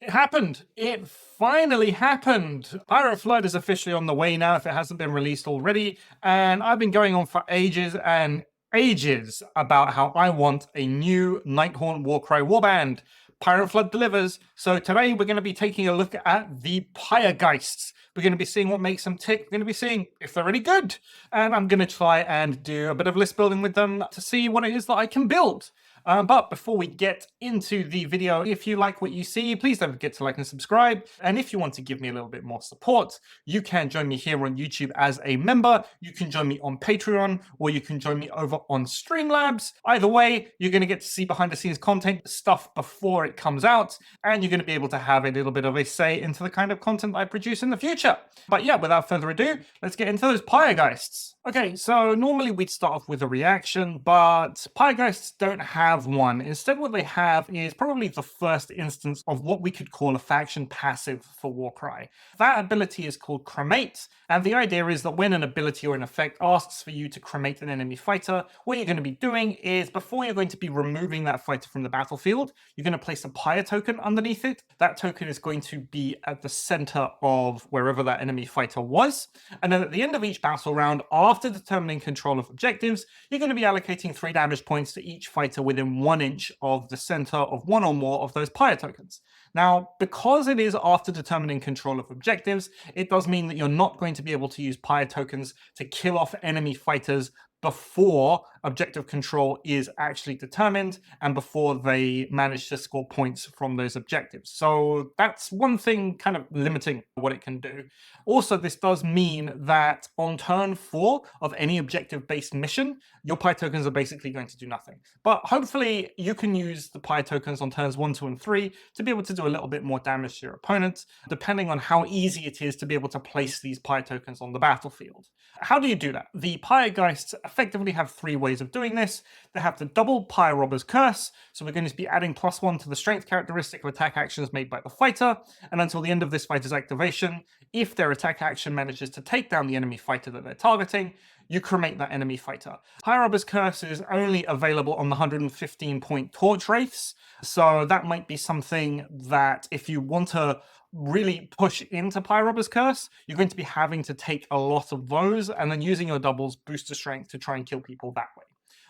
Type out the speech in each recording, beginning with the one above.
It happened. It finally happened. Pirate Flood is officially on the way now if it hasn't been released already. And I've been going on for ages and ages about how I want a new Nighthaunt Warcry warband. Pirate Flood delivers. So today we're going to be taking a look at the Pyregheists. We're going to be seeing what makes them tick. We're going to be seeing if they're any good. And I'm going to try and do a bit of list building with them to see what it is that I can build. But before we get into the video, if you like what you see, please don't forget to like and subscribe. And if you want to give me a little bit more support, you can join me here on YouTube as a member. You can join me on Patreon, or you can join me over on Streamlabs. Either way, you're going to get to see behind the scenes content stuff before it comes out, and you're going to be able to have a little bit of a say into the kind of content I produce in the future. But yeah, without further ado, let's get into those Pyregeists. Okay, so normally we'd start off with a reaction, but Pyregeists don't have one. Instead, what they have is probably the first instance of what we could call a faction passive for Warcry. That ability is called Cremate, and the idea is that when an ability or an effect asks for you to cremate an enemy fighter, what you're going to be doing is, before you're going to be removing that fighter from the battlefield, you're going to place a Pyre token underneath it. That token is going to be at the center of wherever that enemy fighter was, and then at the end of each battle round, after determining control of objectives, you're going to be allocating 3 damage points to each fighter within 1 inch of the center of one or more of those Pyre tokens. Now, because it is after determining control of objectives, it does mean that you're not going to be able to use Pyre tokens to kill off enemy fighters before objective control is actually determined and before they manage to score points from those objectives. So that's one thing kind of limiting what it can do. Also, this does mean that on turn 4 of any objective-based mission, your Pyre tokens are basically going to do nothing. But hopefully you can use the Pyre tokens on turns 1, 2, and 3 to be able to do a little bit more damage to your opponent, depending on how easy it is to be able to place these Pyre tokens on the battlefield. How do you do that? The Pyregeists effectively have 3 ways of doing this. They have the double Pyre Robber's Curse, so we're going to be adding +1 to the strength characteristic of attack actions made by the fighter, and until the end of this fighter's activation, if their attack action manages to take down the enemy fighter that they're targeting, you cremate that enemy fighter. Pyre Robber's Curse is only available on the 115-point Torchwraiths, so that might be something that if you want to really push into Pyre Robber's Curse, you're going to be having to take a lot of those and then using your doubles booster strength to try and kill people that way.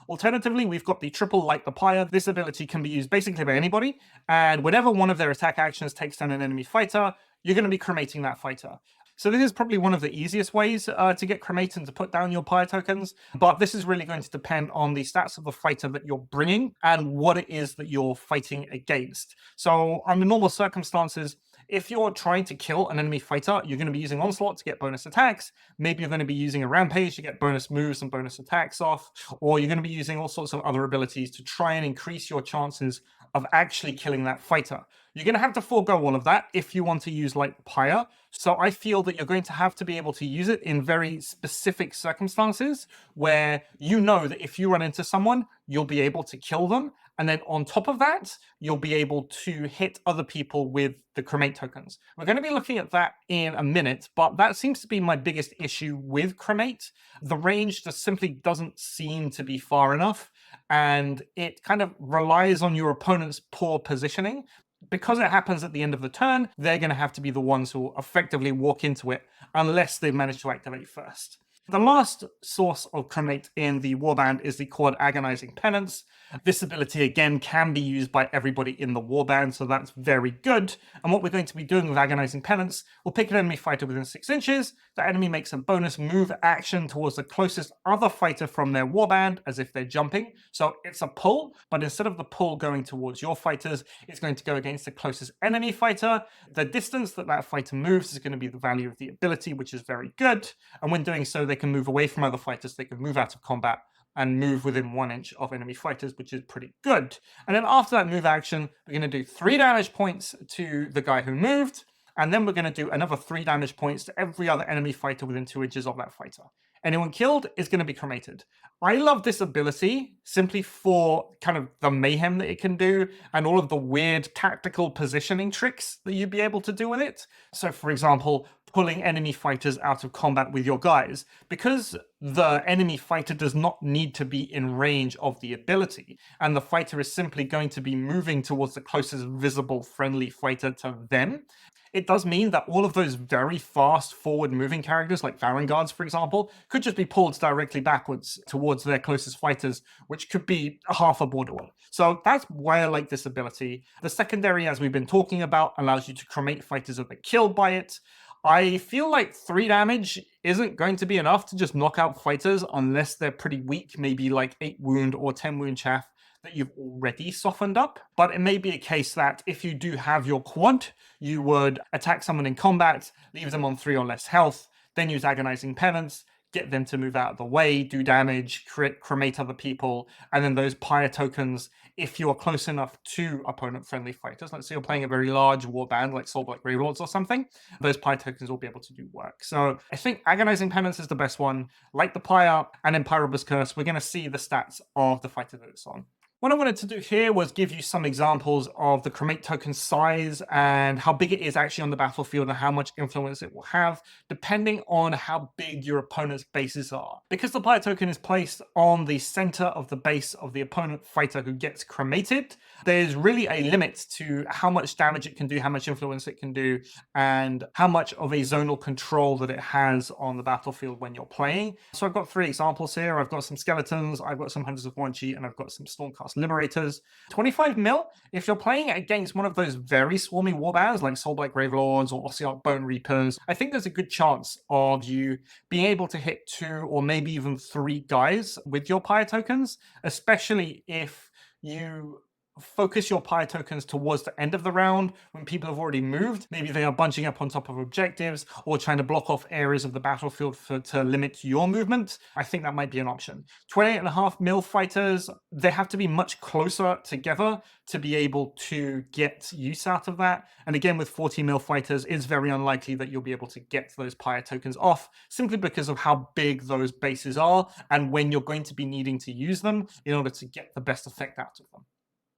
Alternatively, we've got the triple Light the Pyre. This ability can be used basically by anybody, and whenever one of their attack actions takes down an enemy fighter, you're going to be cremating that fighter. So this is probably one of the easiest ways to get cremate and to put down your Pyre tokens, but this is really going to depend on the stats of the fighter that you're bringing and what it is that you're fighting against. So under normal circumstances, if you're trying to kill an enemy fighter, you're going to be using Onslaught to get bonus attacks. Maybe you're going to be using a Rampage to get bonus moves and bonus attacks off, or you're going to be using all sorts of other abilities to try and increase your chances of actually killing that fighter. You're going to have to forego all of that if you want to use Light the Pyre. So I feel that you're going to have to be able to use it in very specific circumstances where you know that if you run into someone, you'll be able to kill them. And then on top of that, you'll be able to hit other people with the Cremate tokens. We're going to be looking at that in a minute, but that seems to be my biggest issue with Cremate. The range just simply doesn't seem to be far enough, and it kind of relies on your opponent's poor positioning. Because it happens at the end of the turn, they're going to have to be the ones who effectively walk into it unless they manage to activate first. The last source of Cremate in the warband is the Quad Agonizing Penance. This ability, again, can be used by everybody in the warband, so that's very good. And what we're going to be doing with Agonizing Penance, we'll pick an enemy fighter within 6 inches. The enemy makes a bonus move action towards the closest other fighter from their warband, as if they're jumping. So it's a pull, but instead of the pull going towards your fighters, it's going to go against the closest enemy fighter. The distance that that fighter moves is going to be the value of the ability, which is very good. And when doing so, they can move away from other fighters, they can move out of combat, and move within 1 inch of enemy fighters, which is pretty good. And then after that move action, we're going to do 3 damage points to the guy who moved, and then we're going to do another 3 damage points to every other enemy fighter within 2 inches of that fighter. Anyone killed is going to be cremated. I love this ability simply for kind of the mayhem that it can do and all of the weird tactical positioning tricks that you'd be able to do with it. So for example, pulling enemy fighters out of combat with your guys. Because the enemy fighter does not need to be in range of the ability, and the fighter is simply going to be moving towards the closest visible friendly fighter to them, it does mean that all of those very fast forward moving characters, like Varanguards, for example, could just be pulled directly backwards towards their closest fighters, which could be half a board away. So that's why I like this ability. The secondary, as we've been talking about, allows you to cremate fighters that are killed by it. I feel like 3 damage isn't going to be enough to just knock out fighters unless they're pretty weak, maybe like 8 wound or 10 wound chaff that you've already softened up. But it may be a case that if you do have your quad, you would attack someone in combat, leave them on 3 or less health, then use Agonizing Penance, get them to move out of the way, do damage, cremate other people, and then those pyre tokens, if you are close enough to opponent-friendly fighters, let's say you're playing a very large warband like Soulblight Greylords or something, those pyre tokens will be able to do work. So I think Agonizing Penance is the best one, like the pyre, and then Pyroba's Curse, we're going to see the stats of the fighter that it's on. What I wanted to do here was give you some examples of the cremate token size and how big it is actually on the battlefield and how much influence it will have, depending on how big your opponent's bases are. Because the pyre token is placed on the center of the base of the opponent fighter who gets cremated, there's really a limit to how much damage it can do, how much influence it can do, and how much of a zonal control that it has on the battlefield when you're playing. So I've got 3 examples here. I've got some skeletons, I've got some Hunters of Warcry, and I've got some Stormcast Liberators. 25 mil, if you're playing against one of those very swarmy warbands like Soulblight Gravelords or Ossiarch Bone Reapers, I think there's a good chance of you being able to hit 2 or maybe even 3 guys with your pyre tokens, especially if you focus your pyre tokens towards the end of the round when people have already moved. Maybe they are bunching up on top of objectives or trying to block off areas of the battlefield to limit your movement. I think that might be an option. 28.5 mil fighters, they have to be much closer together to be able to get use out of that. And again, with 40 mil fighters, it's very unlikely that you'll be able to get those pyre tokens off simply because of how big those bases are and when you're going to be needing to use them in order to get the best effect out of them.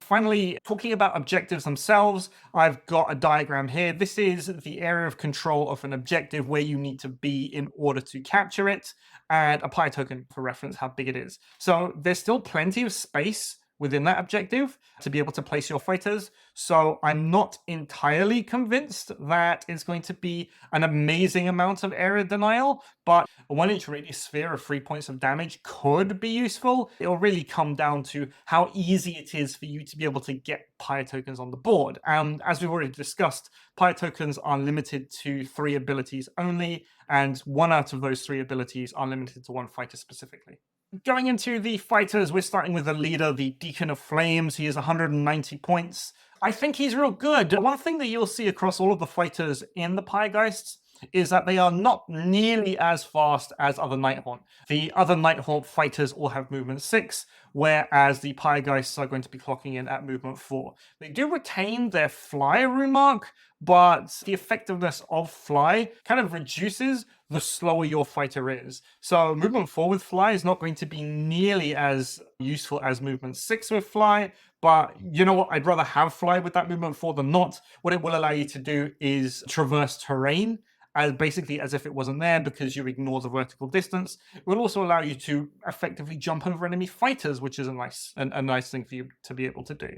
Finally, talking about objectives themselves, I've got a diagram here. This is the area of control of an objective where you need to be in order to capture it, and a pyre token for reference how big it is. So there's still plenty of space within that objective to be able to place your fighters. So I'm not entirely convinced that it's going to be an amazing amount of area denial, but a 1-inch radius sphere of 3 points of damage could be useful. It'll really come down to how easy it is for you to be able to get pyre tokens on the board. And as we've already discussed, pyre tokens are limited to 3 abilities only, and 1 out of those 3 abilities are limited to 1 fighter specifically. Going into the fighters, we're starting with the leader, the Deacon of Flames. He is 190 points. I think he's real good. One thing that you'll see across all of the fighters in the Pyregheists is that they are not nearly as fast as other Nighthaunt. The other Nighthaunt fighters all have movement 6, whereas the Pyregeists are going to be clocking in at movement 4. They do retain their fly rune mark, but the effectiveness of fly kind of reduces the slower your fighter is. So movement 4 with fly is not going to be nearly as useful as movement 6 with fly, but you know what? I'd rather have fly with that movement 4 than not. What it will allow you to do is traverse terrain as basically as if it wasn't there because you ignore the vertical distance. It will also allow you to effectively jump over enemy fighters, which is a nice thing for you to be able to do.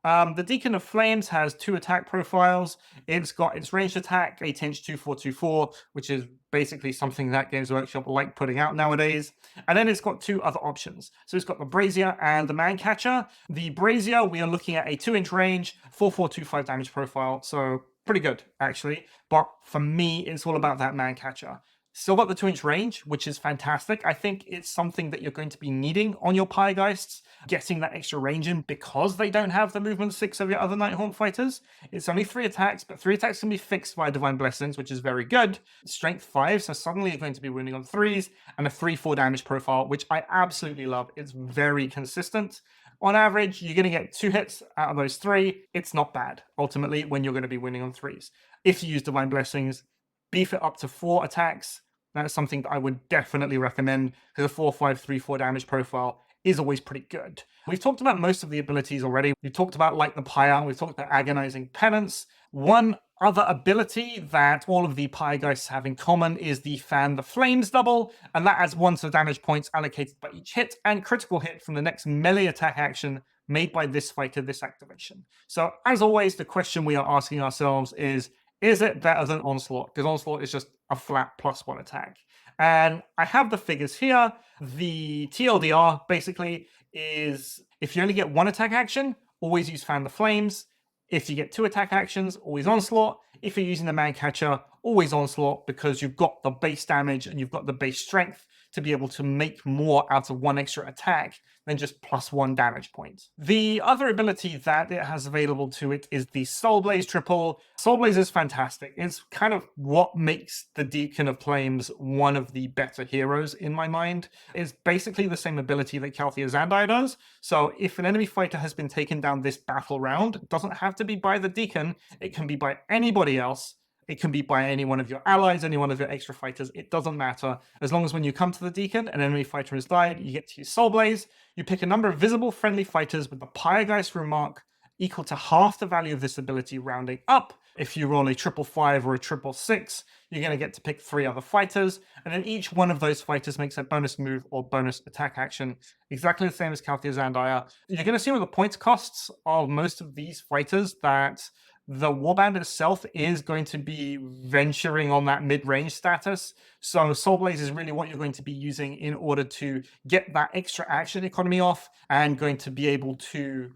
The Deacon of Flames has 2 attack profiles. It's got its ranged attack, a 10-inch 2424, which is basically something that Games Workshop like putting out nowadays. And then it's got 2 other options. So it's got the Brazier and the Mancatcher. The Brazier, we are looking at a 2-inch range, 4425 damage profile, so pretty good, actually. But for me, it's all about that Mancatcher. Still got the 2-inch range, which is fantastic. I think it's something that you're going to be needing on your Pyregeists, getting that extra range in because they don't have the movement 6 of your other Nighthaunt fighters. It's only 3 attacks, but 3 attacks can be fixed by Divine Blessings, which is very good. Strength 5, so suddenly you're going to be winning on 3s, and a 3-4 damage profile, which I absolutely love. It's very consistent. On average, you're going to get 2 hits out of those 3. It's not bad, ultimately, when you're going to be winning on 3s. If you use Divine Blessings, beef it up to 4 attacks. That's something that I would definitely recommend because a 4-5-3-4 damage profile is always pretty good. We've talked about most of the abilities already. We've talked about like the Pyre, we've talked about Agonizing Penance. One Other ability that all of the Pyregheists have in common is the Fan the Flames double, and that adds 1 to the damage points allocated by each hit and critical hit from the next melee attack action made by this fighter this activation. So, as always, the question we are asking ourselves is it better than Onslaught? Because Onslaught is just a flat +1 attack. And I have the figures here. The TLDR basically is if you only get 1 attack action, always use Fan the Flames. If you get 2 attack actions, always Onslaught. If you're using the Man Catcher, always Onslaught, because you've got the base damage and you've got the base strength to be able to make more out of 1 extra attack than just +1 damage point. The other ability that it has available to it is the Soul Blaze triple. Soul Blaze is fantastic. It's kind of what makes the Deacon of Flames one of the better heroes in my mind. It's basically the same ability that Calthea Zandai does. So if an enemy fighter has been taken down this battle round, it doesn't have to be by the Deacon, it can be by anybody else. It can be by any one of your allies, any one of your extra fighters. It doesn't matter. As long as when you come to the Deacon, an enemy fighter has died, you get to use Soul Blaze. You pick a number of visible friendly fighters with the Pyregeist remark equal to half the value of this ability rounding up. If you roll a 555 or a 666, you're going to get to pick 3 other fighters, and then each one of those fighters makes a bonus move or bonus attack action, exactly the same as Calthea Zandaya. You're going to see with the points costs of most of these fighters that the Warband itself is going to be venturing on that mid-range status. So Soul Blaze is really what you're going to be using in order to get that extra action economy off and going to be able to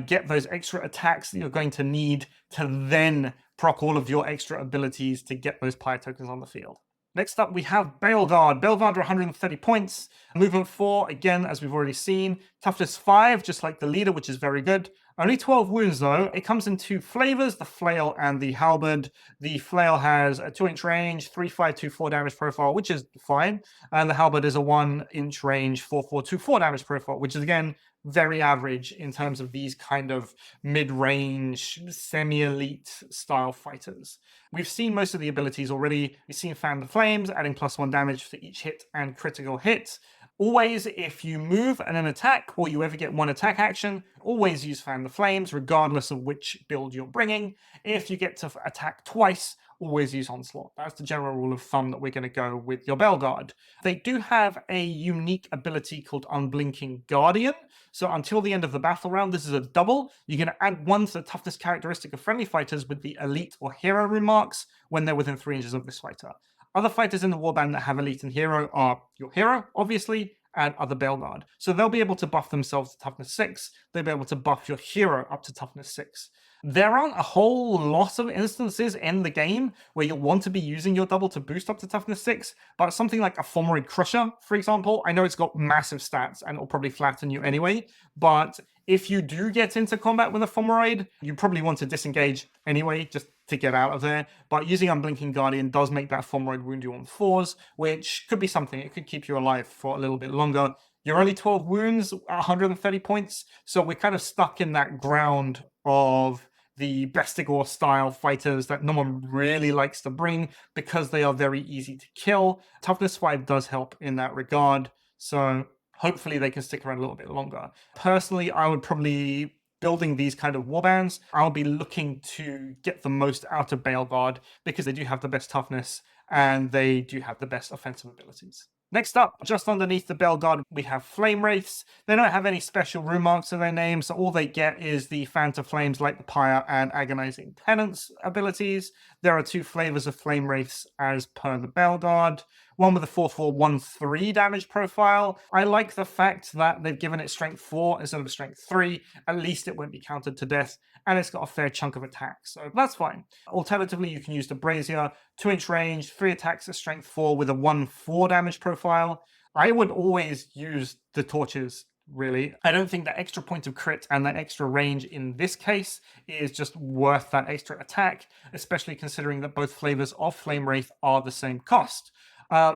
get those extra attacks that you're going to need to then proc all of your extra abilities to get those Pyre tokens on the field. Next up, we have Baleguard. Baleguard are 130 points. Movement 4, again, as we've already seen. Toughness 5, just like the leader, which is very good. Only 12 wounds, though. It comes in 2 flavors, the Flail and the Halberd. The Flail has a 2-inch range, 3-5-2-4 damage profile, which is fine. And the Halberd is a 1-inch range, 4-4-2-4 damage profile, which is, again, very average in terms of these kind of mid-range, semi-elite style fighters. We've seen most of the abilities already. We've seen Fan the Flames, adding +1 damage for each hit and critical hit. Always, if you move and an attack, or you ever get 1 attack action, always use Fan the Flames, regardless of which build you're bringing. If you get to attack twice, always use Onslaught. That's the general rule of thumb that we're going to go with your Baleguard. They do have a unique ability called Unblinking Guardian. So until the end of the battle round, this is a double. You're going to add 1 to the toughness characteristic of friendly fighters with the elite or hero remarks when they're within 3 inches of this fighter. Other fighters in the Warband that have elite and hero are your hero, obviously, and other Baleguard. So they'll be able to buff themselves to toughness 6. They'll be able to buff your hero up to toughness 6. There aren't a whole lot of instances in the game where you'll want to be using your double to boost up to toughness 6, but something like a Fomoroid Crusher, for example, I know it's got massive stats and it'll probably flatten you anyway, but if you do get into combat with a Fomoroid, you probably want to disengage anyway, just to get out of there. But using Unblinking Guardian does make that Fomoroid wound you on 4s, which could be something. It could keep you alive for a little bit longer. You're only 12 wounds, 130 points, so we're kind of stuck in that ground of the Bestigor style fighters that no one really likes to bring because they are very easy to kill. Toughness 5 does help in that regard, so hopefully they can stick around a little bit longer. Personally, I would probably, building these kind of warbands, I'll be looking to get the most out of Baleguard because they do have the best toughness and they do have the best offensive abilities. Next up, just underneath the Baleguard, we have Flamewraiths. They don't have any special rune marks in their name, so all they get is the Fan to Flames, like the Pyre, and Agonizing Penance abilities. There are 2 flavors of Flamewraiths as per the Baleguard. One with a 4-4-1-3 damage profile. I like the fact that they've given it strength 4 instead of strength 3. At least it won't be countered to death, and it's got a fair chunk of attack, so that's fine. Alternatively, you can use the Brazier, 2-inch range, 3 attacks at strength 4 with a 1-4 damage profile. I would always use the torches, really. I don't think that extra point of crit and that extra range in this case is just worth that extra attack, especially considering that both flavors of Flamewraith are the same cost.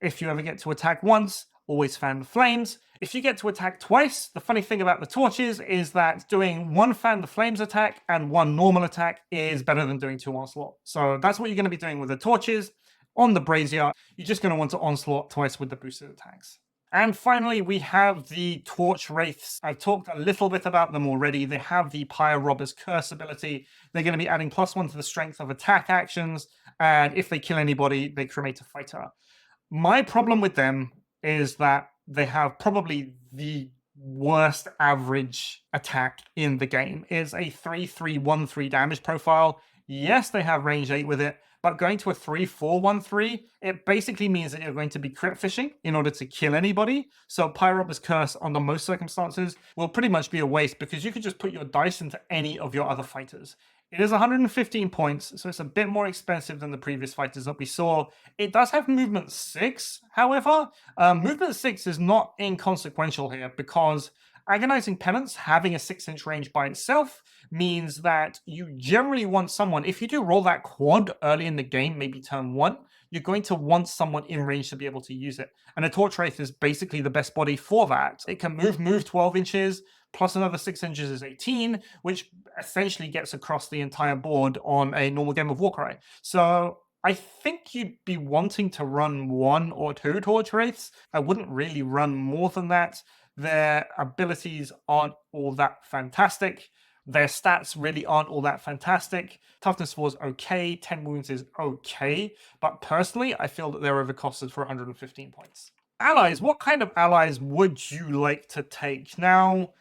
If you ever get to attack once, always Fan the Flames. If you get to attack twice, the funny thing about the torches is that doing 1 Fan the Flames attack and 1 normal attack is better than doing 2 Onslaught. So that's what you're going to be doing with the torches. On the Brazier, you're just going to want to Onslaught twice with the boosted attacks. And finally, we have the Torchwraiths. I've talked a little bit about them already. They have the Pyre Robber's Curse ability. They're going to be adding +1 to the strength of attack actions, and if they kill anybody, they cremate a fighter. My problem with them is that they have probably the worst average attack in the game. It's a 3-3-1-3 damage profile. Yes, they have range 8 with it, but going to a 3-4-1-3, it basically means that you're going to be crit fishing in order to kill anybody. So Pyroba's Curse, under most circumstances, will pretty much be a waste because you could just put your dice into any of your other fighters. It is 115 points, so it's a bit more expensive than the previous fighters that we saw. It does have movement 6, however. Movement 6 is not inconsequential here because Agonizing Penance having a 6-inch range by itself means that you generally want someone, if you do roll that quad early in the game, maybe turn 1, you're going to want someone in range to be able to use it. And a Torchwraith is basically the best body for that. It can move 12 inches, plus another 6 inches is 18, which essentially gets across the entire board on a normal game of Warcry. So I think you'd be wanting to run 1 or 2 Torchwraiths. I wouldn't really run more than that. Their abilities aren't all that fantastic. Their stats really aren't all that fantastic. Toughness 4 is okay. 10 wounds is okay. But personally, I feel that they're overcosted for 115 points. Allies. What kind of allies would you like to take? Now,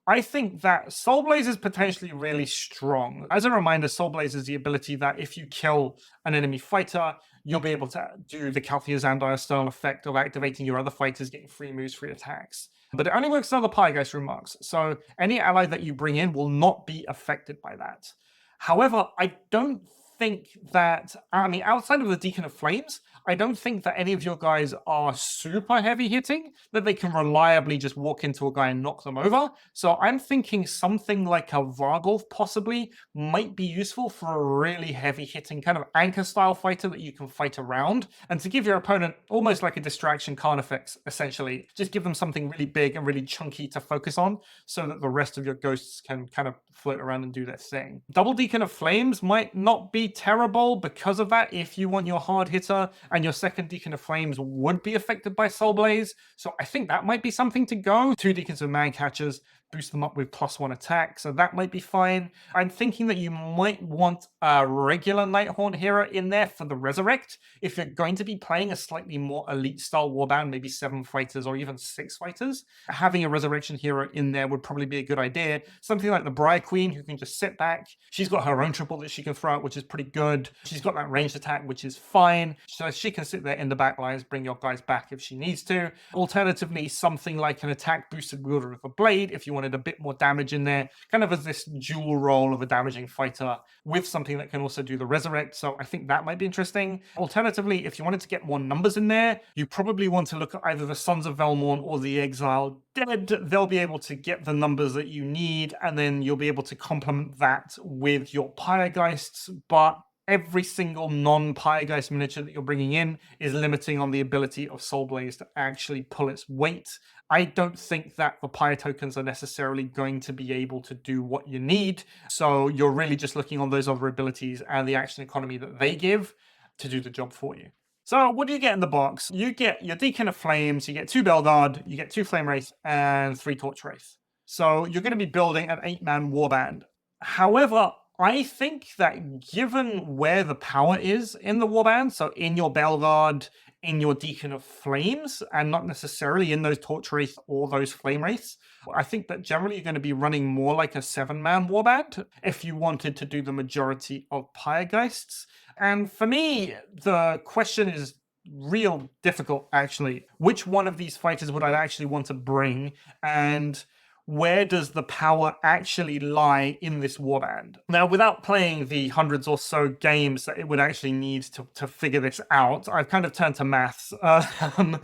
I think that Soulblaze is potentially really strong. As a reminder, Soulblaze is the ability that if you kill an enemy fighter, you'll be able to do the Calthea Zandire style effect of activating your other fighters, getting free moves, free attacks. But it only works on the Pyregheists remarks, so any ally that you bring in will not be affected by that. However, I don't think that, outside of the Deacon of Flames, I don't think that any of your guys are super heavy hitting, that they can reliably just walk into a guy and knock them over. So I'm thinking something like a Vargolf possibly might be useful for a really heavy hitting kind of anchor style fighter that you can fight around, and to give your opponent almost like a distraction Carnifex, essentially. Just give them something really big and really chunky to focus on so that the rest of your ghosts can kind of float around and do their thing. Double Deacon of Flames might not be terrible because of that if you want your hard hitter, and your second Deacon of Flames would be affected by Soulblaze. So I think that might be something to go. 2 Deacons of Mancatchers, boost them up with +1 attack, so that might be fine. I'm thinking that you might want a regular Nighthaunt hero in there for the Resurrect. If you're going to be playing a slightly more elite style warband, maybe 7 fighters or even 6 fighters, having a Resurrection hero in there would probably be a good idea. Something like the Briar Queen, who can just sit back. She's got her own triple that she can throw out, which is pretty good. She's got that ranged attack, which is fine. So she can sit there in the back lines, bring your guys back if she needs to. Alternatively, something like an attack boosted wielder of a blade, if you wanted a bit more damage in there, kind of as this dual role of a damaging fighter with something that can also do the Resurrect. So I think that might be interesting. Alternatively, if you wanted to get more numbers in there, you probably want to look at either the Sons of Velmorn or the Exiled Dead. They'll be able to get the numbers that you need, and then you'll be able to complement that with your Pyregeists, but every single non-Pyregeist miniature that you're bringing in is limiting on the ability of Soulblaze to actually pull its weight. I don't think that the Pyre tokens are necessarily going to be able to do what you need, so you're really just looking on those other abilities and the action economy that they give to do the job for you. So what do you get in the box? You get your Deacon of Flames, you get 2 Baleguard, you get 2 Flamewraiths, and 3 Torchwraiths. So you're going to be building an 8-man warband. However, I think that given where the power is in the warband, so in your Baleguard, in your Deacon of Flames, and not necessarily in those Torchwraiths or those Flamewraiths, I think that generally you're going to be running more like a 7-man warband if you wanted to do the majority of Pyregeists. And for me, the question is real difficult, actually. Which one of these fighters would I actually want to bring? And where does the power actually lie in this warband? Now, without playing the hundreds or so games that it would actually need to figure this out, I've kind of turned to maths.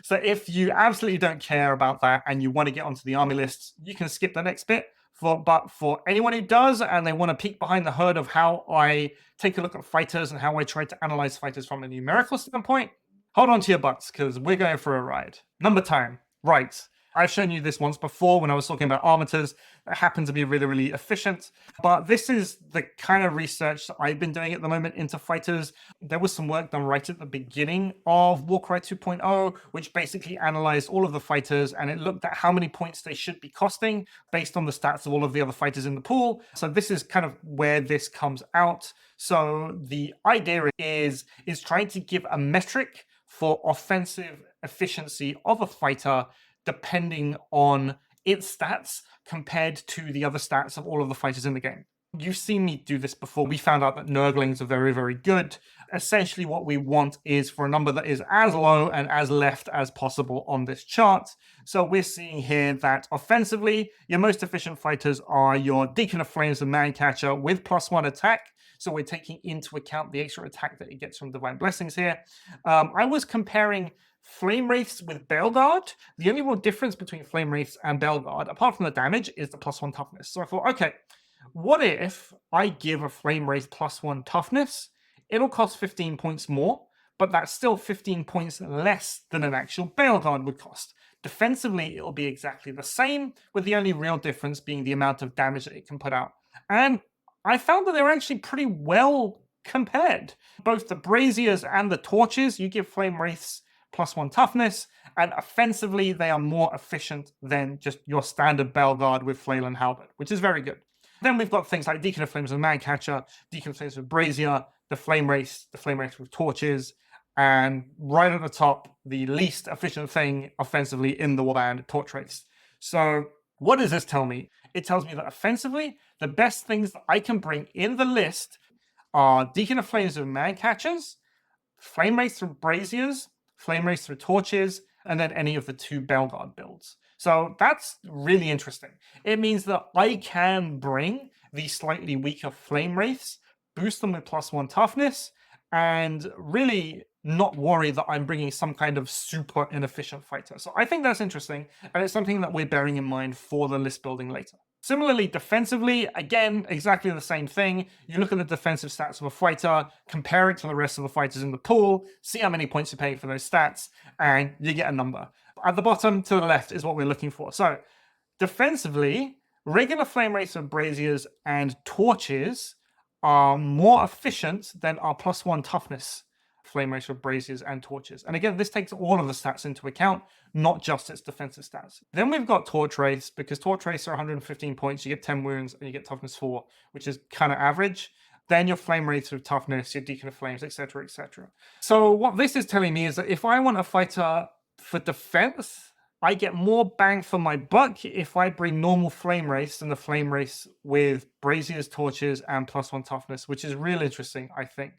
So if you absolutely don't care about that and you want to get onto the army lists, you can skip the next bit. But for anyone who does, and they want to peek behind the hood of how I take a look at fighters and how I try to analyze fighters from a numerical standpoint, hold on to your butts, because we're going for a ride. Number time. Right. I've shown you this once before when I was talking about armators that happen to be really, really efficient. But this is the kind of research that I've been doing at the moment into fighters. There was some work done right at the beginning of Warcry 2.0, which basically analyzed all of the fighters and it looked at how many points they should be costing based on the stats of all of the other fighters in the pool. So this is kind of where this comes out. So the idea is trying to give a metric for offensive efficiency of a fighter depending on its stats compared to the other stats of all of the fighters in the game. You've seen me do this before. We found out that Nurglings are very, very good. Essentially, what we want is for a number that is as low and as left as possible on this chart. So we're seeing here that offensively, your most efficient fighters are your Deacon of Flames and Mancatcher with +1 attack. So we're taking into account the extra attack that it gets from Divine Blessings here. I was comparing Flamewraiths with Baleguard. The only real difference between Flamewraiths and Baleguard, apart from the damage, is the +1 toughness. So I thought, okay, what if I give a Flamewraith +1 toughness? It'll cost 15 points more, but that's still 15 points less than an actual Baleguard would cost. Defensively, it'll be exactly the same, with the only real difference being the amount of damage that it can put out. And I found that they're actually pretty well compared. Both the Braziers and the Torches, you give Flamewraiths +1 toughness, and offensively, they are more efficient than just your standard Baleguard with Flail and Halberd, which is very good. Then we've got things like Deacon of Flames with Mancatcher, Deacon of Flames with Brazier, the Flamewraiths with Torches, and right at the top, the least efficient thing offensively in the warband, Torchwraiths. So what does this tell me? It tells me that offensively, the best things that I can bring in the list are Deacon of Flames with Mancatchers, Flamewraiths with Braziers, Flamewraiths with Torches, and then any of the 2 Baleguard builds. So that's really interesting. It means that I can bring the slightly weaker Flamewraiths, boost them with +1 toughness, and really not worry that I'm bringing some kind of super inefficient fighter. So I think that's interesting, and it's something that we're bearing in mind for the list building later. Similarly, defensively, again, exactly the same thing. You look at the defensive stats of a fighter, compare it to the rest of the fighters in the pool, see how many points you pay for those stats, and you get a number. At the bottom to the left is what we're looking for. So, defensively, regular Flamewraiths and Braziers and Torches are more efficient than our +1 toughness Flamewraiths with Braziers and Torches. And again, this takes all of the stats into account, not just its defensive stats. Then we've got Torchwraiths, because Torchwraiths are 115 points, you get 10 wounds, and you get toughness 4, which is kind of average. Then your Flamewraiths with toughness, your Deacon of Flames, etc., etc. So what this is telling me is that if I want a fighter for defense, I get more bang for my buck if I bring normal Flamewraiths than the Flamewraiths with Braziers, Torches, and +1 toughness, which is real interesting, I think.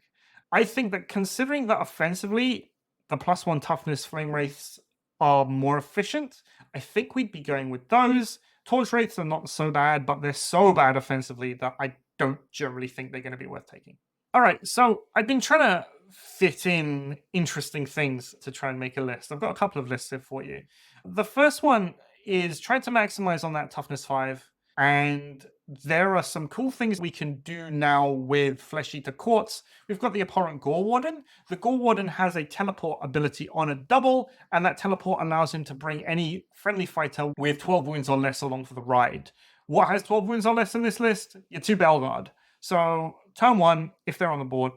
I think that considering that offensively, the +1 toughness Flamewraiths are more efficient, I think we'd be going with those. Torchwraiths are not so bad, but they're so bad offensively that I don't generally think they're going to be worth taking. All right, so I've been trying to fit in interesting things to try and make a list. I've got a couple of lists here for you. The first one is trying to maximize on that toughness 5, and there are some cool things we can do now with Flesh Eater Quartz. We've got the Abhorrent Gore Warden. The Gore Warden has a teleport ability on a double, and that teleport allows him to bring any friendly fighter with 12 wounds or less along for the ride. What has 12 wounds or less in this list? Your 2 Baleguard. So turn 1, if they're on the board,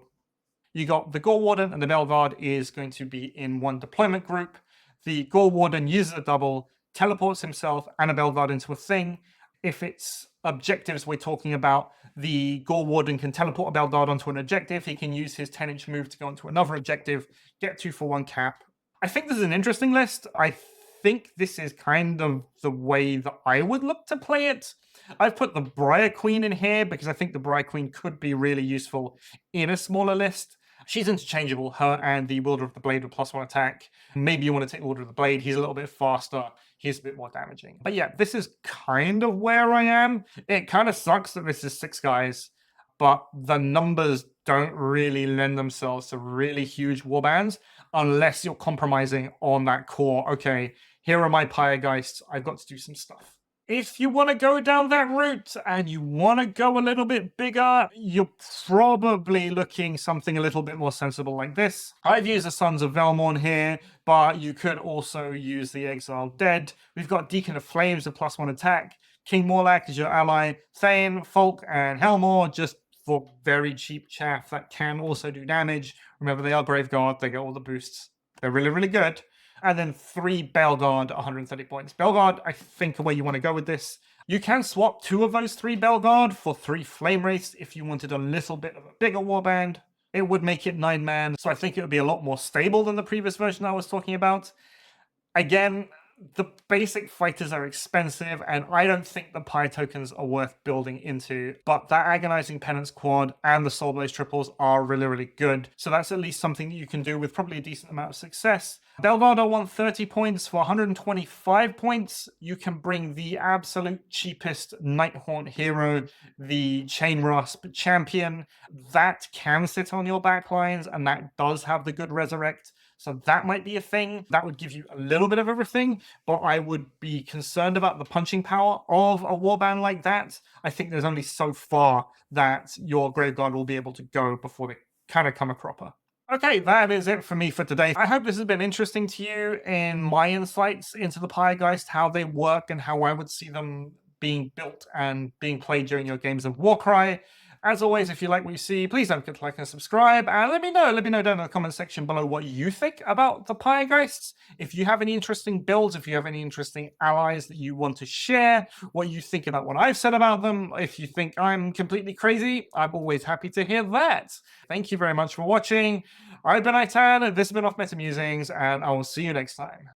you got the Gore Warden, and the Baleguard is going to be in one deployment group. The Gore Warden uses a double, teleports himself and a Baleguard into a thing. If it's objectives we're talking about, the Gore Warden can teleport a Baleguard onto an objective. He can use his 10-inch move to go onto another objective, get 2 for 1 cap. I think this is an interesting list. I think this is kind of the way that I would look to play it. I've put the Briar Queen in here because I think the Briar Queen could be really useful in a smaller list. She's interchangeable, her and the Wielder of the Blade with +1 attack. Maybe you want to take the Wielder of the Blade. He's a little bit faster. He's a bit more damaging. But yeah, this is kind of where I am. It kind of sucks that this is 6 guys, but the numbers don't really lend themselves to really huge warbands unless you're compromising on that core. Okay, here are my Pyregheists. I've got to do some stuff. If you want to go down that route and you want to go a little bit bigger, you're probably looking something a little bit more sensible like this. I've used the Sons of Velmorn here, but you could also use the Exiled Dead. We've got Deacon of Flames, a +1 attack. King Morlach is your ally. Thane, Folk, and Helmor, just for very cheap chaff that can also do damage. Remember, they are Graveguard, they get all the boosts. They're really, really good. And then 3 Baleguard, 130 points. Baleguard, I think, the way you want to go with this. You can swap 2 of those 3 Baleguard for 3 Flamewraiths if you wanted a little bit of a bigger warband. It would make it 9-man, so I think it would be a lot more stable than the previous version I was talking about. Again, the basic fighters are expensive, and I don't think the Pyre tokens are worth building into, but that Agonizing Penance quad and the Soul Blaze triples are really, really good. So that's at least something that you can do with probably a decent amount of success. Baleguard are 130 points. For 125 points, you can bring the absolute cheapest Nighthaunt hero, the Chain Rasp champion. That can sit on your backlines, and that does have the good resurrect. So that might be a thing. That would give you a little bit of everything, but I would be concerned about the punching power of a warband like that. I think there's only so far that your Graveguard will be able to go before they kind of come a cropper. Okay, that is it for me for today. I hope this has been interesting to you in my insights into the Pyregheists, how they work, and how I would see them being built and being played during your games of Warcry. As always, if you like what you see, please don't forget to like and subscribe, and let me know down in the comment section below what you think about the Pyregheists. If you have any interesting builds, if you have any interesting allies that you want to share, what you think about what I've said about them, if you think I'm completely crazy, I'm always happy to hear that. Thank you very much for watching. I've been Itan, this has been Off Meta Musings, and I will see you next time.